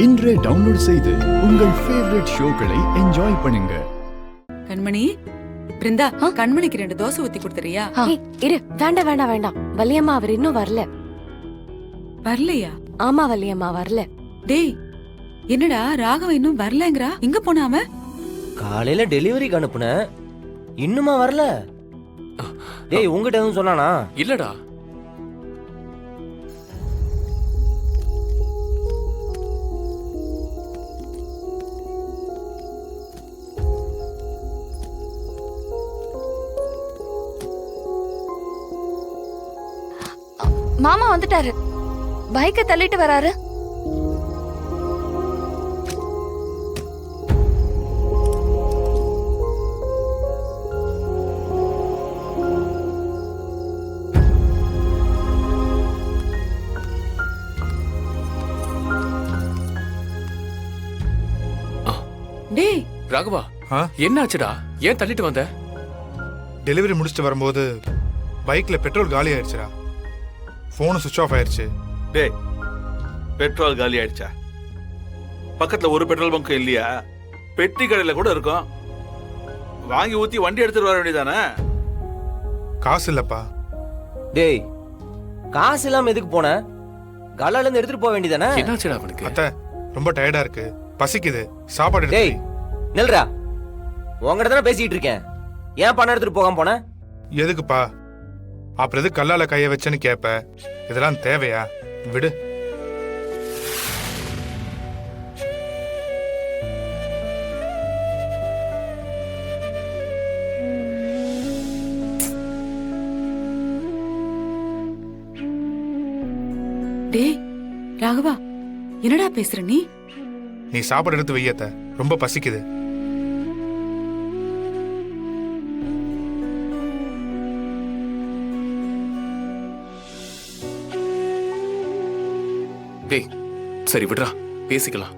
இன்றே டவுன்லோட் செய்து உங்கள் ஃபேவரட் ஷோக்களை என்ஜாய் பண்ணுங்க. கண்மணி, பிருந்தா, கண்மணிக்கு 2 தோசை ஊத்தி கொடுத்துறியா? இரு, வேண்டாம் வேண்டாம் வேண்டாம். வள்ளியம்மா அவர் இன்னும் வரல. வரலையா? ஆமா வள்ளியம்மா வரல. டேய், என்னடா ராகவ இன்னும் வரலங்கறா? எங்க போனா அவன்? காலையில டெலிவரிக்கு அனுப்புன, இன்னுமா வரல? டேய், உங்ககிட்ட எதுவும் சொன்னானா? இல்லடா. மாமா வந்துட்டாரு, பைக்க தள்ளிட்டு வராரு. டேய் ராகவா, என்னாச்சுடா? ஏன் தள்ளிட்டு வந்த? டெலிவரி முடிச்சுட்டு வரும்போது பைக்ல பெட்ரோல் காலி ஆயிடுச்சுடா. போன் சுவிட்ச் ஆஃப் ஆயிடுச்சு. டேய், பெட்ரோல் காலி ஆயிடுச்சா? பக்கத்துல ஒரு பெட்ரோல் பங்க் இல்லையா? பெட்டி கடையில கூட இருக்கும். வாங்கி ஊத்தி வண்டி எடுத்துட்டு வர வேண்டியதானே? காசு இல்லப்பா. டேய், காசு இல்லாம எதுக்கு போன? காலால இருந்து எடுத்துட்டு போக வேண்டியதானே? என்னாச்சுடா அவனுக்கு? அத்தை, ரொம்ப டயர்டா இருக்கு, பசிக்குது, சாப்பாடு எடுத்து டேய், நில்றா. உங்ககிட்ட தானே பேசிட்டு இருக்கேன். ஏன் பணம் எடுத்துட்டு போகாம போன? எதுக்குப்பா? அப்புறம் எதுக்கு கல்லால கைய வச்சேன்னு கேப்ப? இதெல்லாம் தேவையா? விடு. டேய் ராகவா, என்னடா பேசுற நீ? நீ சாப்பாடு எடுத்து வையத்த, ரொம்ப பசிக்குது. டேய், சரி விடுறா, பேசிக்கலாம்.